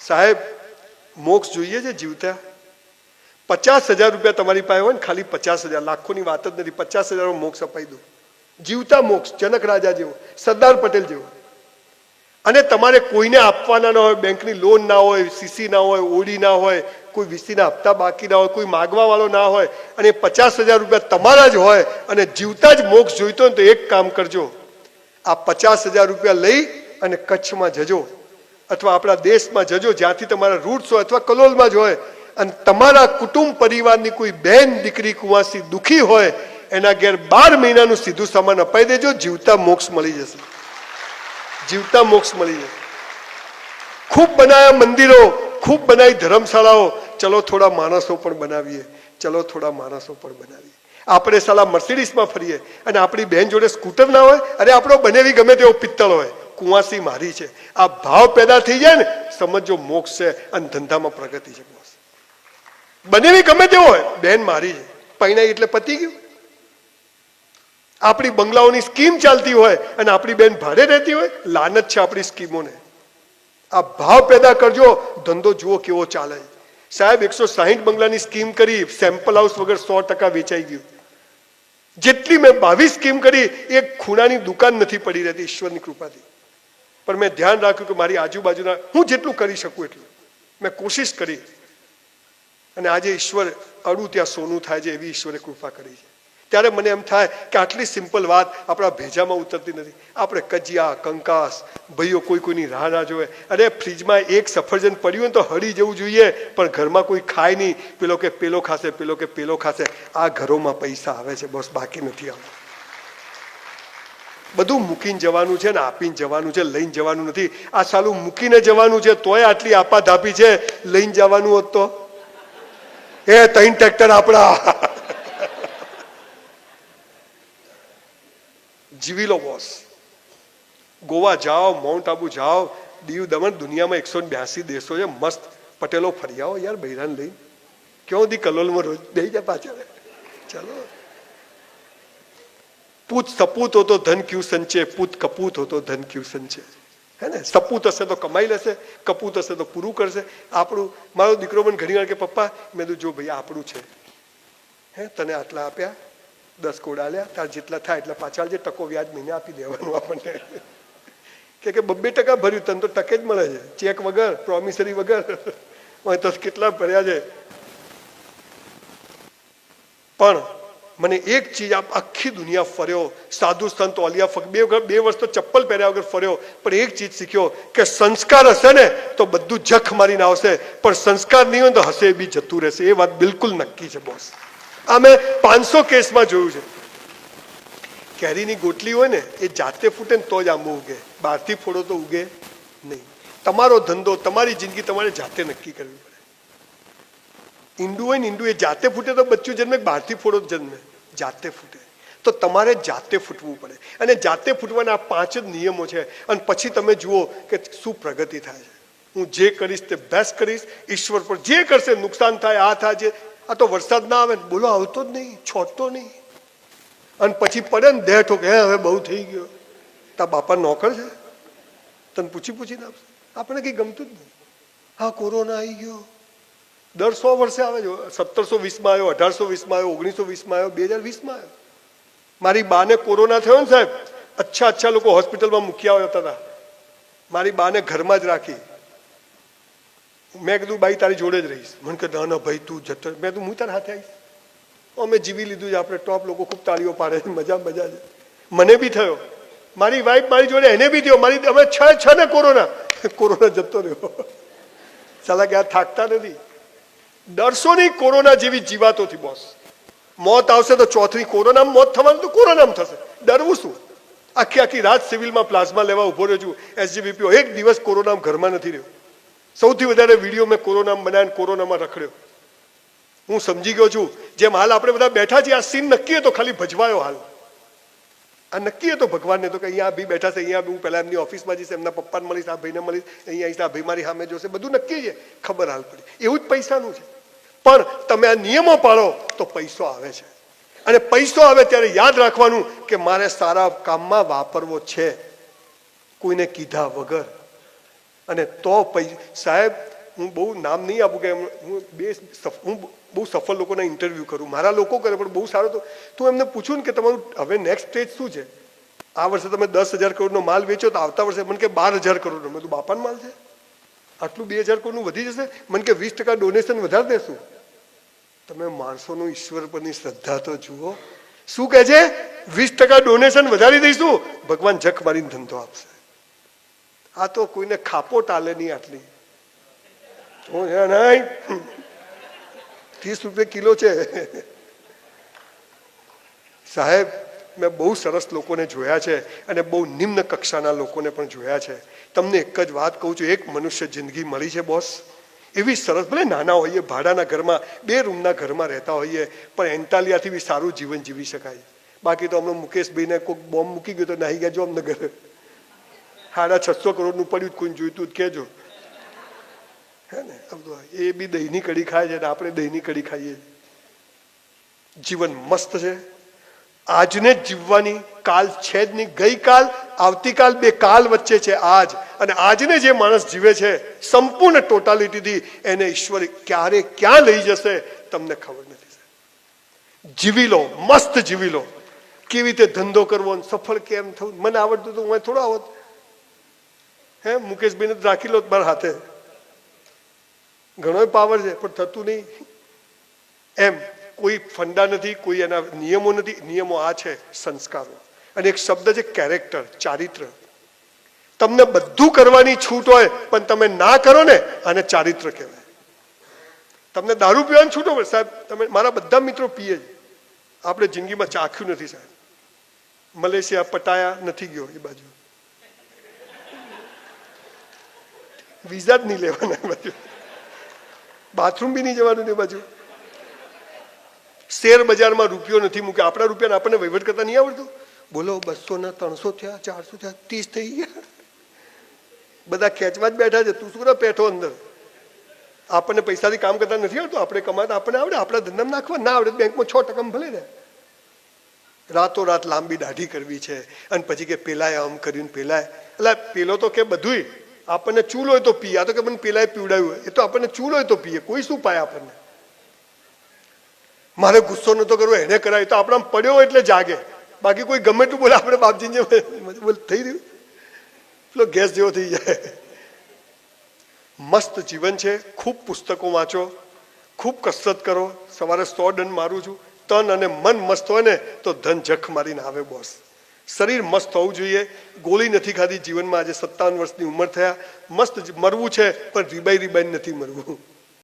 સાહેબ મોક્ષ જોઈએ છે જીવતા? 50,000 રૂપિયા તમારી પાસે હોય ને, ખાલી 50,000, લાખોની વાત જ નથી, 50,000 મોક્ષ અપાઈ દો, જીવતા મોક્ષ, જનક રાજા જેવો, સરદાર પટેલ જેવો. અને તમારે કોઈને આપવાના ના હોય, બેંકની લોન ના હોય, સીસી ના હોય, ઓડી ના હોય, કોઈ વીસીના હપ્તા બાકી ના હોય, કોઈ માગવા વાળો ના હોય, અને 50,000 રૂપિયા તમારા જ હોય અને જીવતા જ મોક્ષ જોઈતો હોય તો એક કામ કરજો, આ 50,000 રૂપિયા લઈ અને કચ્છમાં જજો અથવા આપણા દેશમાં જજો જ્યાંથી તમારા રૂટ્સ હોય, અથવા કલોલમાં જ હોય, અને તમારા કુટુંબ પરિવારની કોઈ બહેન દીકરી કુંવાસી દુખી હોય એના ઘેર 12 મહિનાનું સીધું સામાન અપાઈ દેજો, જીવતા મોક્ષ મળી જશે, જીવતા મોક્ષ મળી જશે. ખૂબ બનાવ્યા મંદિરો, ખૂબ બનાવી ધર્મશાળાઓ, ચલો થોડા માણસો પણ બનાવીએ, ચલો થોડા માણસો પણ બનાવીએ. આપણે સાલા મર્સિડીઝમાં ફરીએ અને આપણી બહેન જોડે સ્કૂટર ના હોય, અરે આપણો બનેવી ગમે તેવો પિત્તળ હોય, કુંવાસી મારી છે, આ ભાવ પેદા થઈ જાય ને, સમજો મોક્ષ છે અને ધંધામાં પ્રગતિ છે. બનેવી ગમે તેવો હોય, બહેન મારી છે, પૈણાઈ એટલે પતી ગયું. આપણી બંગલાઓની સ્કીમ ચાલતી હોય અને આપણી બેન ભાડે રહેતી હોય, લાનત છે આપણી સ્કીમોને. આ ભાવ પેદા કરજો, ધંધો જુઓ કેવો ચાલે. સાહેબ 160 બંગલાની સ્કીમ કરી, સેમ્પલ હાઉસ વગર 100% વેચાઈ ગયું. જેટલી મેં 22 સ્કીમ કરી, એક ખૂણાની દુકાન નથી પડી રહેતી ઈશ્વરની કૃપાથી. પણ મેં ધ્યાન રાખ્યું કે મારી આજુબાજુના હું જેટલું કરી શકું એટલું મેં કોશિશ કરી, અને આજે ઈશ્વર અડું ત્યાં સોનું થાય છે એવી ઈશ્વરે કૃપા કરી છે. ત્યારે મને એમ થાય કે આટલી સિમ્પલ વાત આપણા ભેજામાં ઉતરતી નથી. આપણે કજિયા કંકાસ, ભાઈઓ કોઈ કોઈની રાહ ના જોવે. અરે ફ્રીજમાં એક સફરજન પડ્યું હોય તો હળી જવું જોઈએ, પણ ઘરમાં કોઈ ખાય નહીં, પેલો કે પેલો ખાશે, પેલો કે પેલો ખાશે. આ ઘરોમાં પૈસા આવે છે બસ, બાકી નથી આવતું. બધું મૂકીને જવાનું છે ને આપીને જવાનું છે, લઈને જવાનું નથી. આ સાલું મૂકીને જવાનું છે તોય આટલી આપાધાપી છે, લઈને જવાનું હોત તો એ 3 ટ્રેક્ટર આપણા. જીવી લો બોસ. ગોવા જાઓ, માઉન્ટ આબુ જાઓ, દીવ દમણ, દુનિયામાં 182 દેશો છે, મસ્ત પટેલો ફરી આવો યાર, બૈરાન લઈ. ક્યાં દી કલોલમાં રોજ દઈ જાય પાછળ. ચલો. પૂત સપૂત હો તો ધન ક્યુ સંચે, પૂત કપૂત હો તો ધન ક્યુ સંચે. હે ને, સપૂત હશે તો કમાઈ લેશે, કપૂત હશે તો પૂરું કરશે. આપણું, મારો દીકરો મને ઘણી વાર કે પપ્પા, મેં કીધું જો ભાઈ આપણું છે, હે તને આટલા આપ્યા, 10 કોડ આલ્યા, તાર જેટલા થાય એટલા પાછા જે ટકો વ્યાજ મહિને આપી દેવાનું આપણને. કે 2% ભર્યું, તને તો ટકે જ મળે છે, ચેક વગર, પ્રોમિસરી વગર. તો કેટલા ભર્યા છે. પણ મને એક ચીજ, આખી દુનિયા ફર્યો, સાધુ સંત ઓલિયા ફક 2 વર્ષ તો ચપ્પલ પહેર્યા વગર ફર્યો, પણ એક ચીજ શીખ્યો કે સંસ્કાર હશે ને તો બધું જખ મારીને આવશે, પણ સંસ્કાર નહીં હોય તો હશે બી જતું રહેશે. એ વાત બિલકુલ નક્કી છે બોસ. આ મેં 500 કેસમાં જોયું છે. કેરીની ગોટલી હોય ને એ જાતે ફૂટે ને તો જ આંબો ઉગે, બહારથી ફોડો તો ઉગે નહીં. તમારો ધંધો, તમારી જિંદગી તમારે જાતે નક્કી કરવી પડે. ઈંડું હોય ને, ઈંડું એ જાતે ફૂટે તો બચ્ચું જન્મે, બહારથી ફોડો જન્મે, જાતે ફૂટે. તો તમારે જાતે ફૂટવું પડે, અને જાતે ફૂટવાના 5 જ નિયમો છે. અને પછી તમે જુઓ કે શું પ્રગતિ થાય છે. હું જે કરીશ તે બેસ્ટ કરીશ, ઈશ્વર પર જે કરશે, નુકસાન થાય, આ થાય છે. આ તો વરસાદ ના આવે, બોલો આવતો જ નહીં, છોડતો નહીં, અને પછી પડે ને દે ઠોક, હે હવે બહુ થઈ ગયો. તારા બાપા નોકર છે, તને પૂછીને આપશે. આપણે કંઈ ગમતું જ નહીં. હા કોરોના આવી ગયો, દર 100 વર્ષે આવે છે. 1720માં આવ્યો, 1820માં આવ્યો, 1920માં આવ્યો, 2020માં આવ્યો. મારી બાને કોરોના થયો ને સાહેબ, અચ્છા લોકો હોસ્પિટલમાં મૂકી આવતા હતા, મારી બાને ઘરમાં જ રાખી. મેં કીધું બાઈ તારી જોડે જ રહીશ. મને કે ના ભાઈ તું જતો. મેં કીધું હું તારા હાથે આવીશ. અમે જીવી લીધું છે, આપણે ટોપ લોકો ખૂબ તાળીઓ પાડે છે, મજા છે. મને બી થયો, મારી વાઈફ મારી જોડે, એને બી થયો. મારી અમે છ ને કોરોના જતો રહ્યો. સાલા કે આ થાકતા નથી. ડરશો નહીં કોરોના જેવી જીવાતોથી બોસ. મોત આવશે તો ચોથની કોરોનામાં મોત થવાનું તો કોરોનામાં થશે, ડરવું શું? આખી રાત સિવિલમાં પ્લાઝમા લેવા ઉભો રહ્યો છું, SGBPO. એક દિવસ કોરોનામાં ઘરમાં નથી રહ્યો. સૌથી વધારે વિડીયો મેં કોરોનામાં બનાવીને કોરોનામાં રખડ્યો. હું સમજી ગયો છું, જેમ હાલ આપણે બધા બેઠા છીએ, આ સીન નક્કી હતો, ખાલી ભજવાયો હાલ. આ નક્કી હતો ભગવાનને તો કે અહીંયા બી બેઠા છે, અહીંયા હું પહેલા એમની ઓફિસમાં જઈશ, એમના પપ્પાને મળીશ, આ ભાઈને મળીશ, અહીંયા આવીશ, આ ભાઈ મારી સામે જોશે, બધું નક્કી છે. ખબર હાલ પડી. એવું જ પૈસાનું છે. પણ તમે આ નિયમો પાળો તો પૈસો આવે છે. અને પૈસો આવે ત્યારે યાદ રાખવાનું કે મારે સારા કામમાં વાપરવો છે, કોઈને કીધા વગર. અને તો સાહેબ હું બહુ નામ નહીં આપું કે હું બહુ સફળ લોકોના ઇન્ટરવ્યૂ કરું, મારા લોકો કરે પણ બહુ સારો તો એમને પૂછું ને કે તમારું હવે નેક્સ્ટ સ્ટેજ શું છે? આ વર્ષે તમે 10,000 કરોડનો માલ વેચો તો આવતા વર્ષે મને કે 12,000 કરોડનો. મેં તો બાપાનો માલ છે, આટલું 2,000 કરોડનું વધી જશે? મને કે 20% ડોનેશન વધારી દેશું. તમે માણસોનું ઈશ્વર પરની શ્રદ્ધા તો જુઓ. શું કહે છે? 20% ડોનેશન વધારી દઈશું, ભગવાન જખ મારીને ધંધો આપશે. આ તો કોઈને ખાપો ટાલે નહીં આટલી. નહીં 30 રૂપિયા કિલો છે સાહેબ. મેં બહુ સરસ લોકોને જોયા છે અને બહુ નિમ્ન કક્ષાના લોકોને પણ જોયા છે. તમને એક જ વાત કહું છું, એક મનુષ્ય જિંદગી મળી છે બોસ, એવી સરસ, ભલે નાના હોઈએ, ભાડાના ઘરમાં 2 રૂમના ઘરમાં રહેતા હોઈએ, પણ એન્ટાલિયાથી બી સારું જીવન જીવી શકાય. બાકી તો હમણાં મુકેશભાઈને કોઈ બોમ્બ મૂકી ગયો તો નાહી ગયા જામનગર, 650 કરોડનું પડ્યું, કોઈને જોઈતું જ કહેજો. હે ને? એ બી દહીંની કઢી ખાય છે ને આપણે દહીંની કઢી ખાઈએ. જીવન મસ્ત છે, આજને જ જીવવાની. કાલ છે જ નહીં. ગઈકાલ આવતીકાલ, 2 કાલ વચ્ચે છે આજ. અને આજને જે માણસ જીવે છે સંપૂર્ણ ટોટાલિટીથી, એને ઈશ્વર ક્યારે ક્યાં લઈ જશે તમને ખબર નથી. જીવી લો, મસ્ત જીવી લો. કેવી રીતે ધંધો કરવો, સફળ કેમ થવું. મને આવડતું તો હું થોડો આવત. હે મુકેશભાઈને રાખી લો મારા હાથે, ઘણો પાવર છે પણ થતું નહીં. એમ કોઈ ફંડા નથી, કોઈ એના નિયમો નથી. નિયમો આ છે સંસ્કારો. અને એક શબ્દ છે કેરેક્ટર, ચારિત્ર. તમને બધું કરવાની છૂટ હોય પણ તમે ના કરો ને, આને ચારિત્ર કહેવાય. તમને દારૂ પીવાની છૂટ હોય સાહેબ, તમે, મારા બધા મિત્રો પીએ છે, આપણે જિંદગીમાં ચાખ્યું નથી સાહેબ. મલેશિયા, પટાયા નથી ગયો એ બાજુ, વિઝા જ નહીં લેવાના એ બાજુ, બાથરૂમ બી નહીં જવાનું એ બાજુ. શેર બજારમાં રૂપિયો નથી મૂક્યો. આપણા રૂપિયાને આપણને વહીવટ કરતા નહીં આવડતું. બોલો 200 ના 300 થયા, 400 થયા, 30 થઈ ગયા. બધા ખેંચવા જ બેઠા છે. તું શું કરે પેઠો અંદર? આપણને પૈસાથી કામ કરતા નથી આવડતું. આપણે કમાતા આપણને આવડે, આપણા ધંધામાં નાખવા ના આવડે બેંકમાં 6% ભલે ને. રાતોરાત લાંબી દાઢી કરવી છે અને પછી કે પેલાએ આમ કર્યું, પેલાએ, એટલે પેલો તો કે બધુંય આપણને ચૂલ હોય તો પીએ. આ તો કે મને પેલાએ પીવડાવ્યું, એ તો આપણને ચૂલ હોય તો પીએ. કોઈ શું પાય આપણને? મારે ગુસ્સો નતો કરવો, એને કરાય તો આપણા પડ્યો એટલે જાગે. બાકી કોઈ ગમે એટલું બોલે, આપણે બાપજીને બોલ થઈ રહ્યું, પેલો ગેસ જેવો થઈ જાય. મસ્ત જીવન છે. ખૂબ પુસ્તકો વાંચો, ખૂબ કસરત કરો. સવારે 100 ડન મારું છું. તન અને મન મસ્ત હોય ને તો ધન જખ મારીને આવે બોસ. શરીર મસ્ત હોવું જોઈએ. ગોળી નથી ખાધી જીવનમાં. આજે 57 વર્ષની ઉંમર થયા. મસ્ત મરવું છે પણ રીબાઈ નથી મરવું.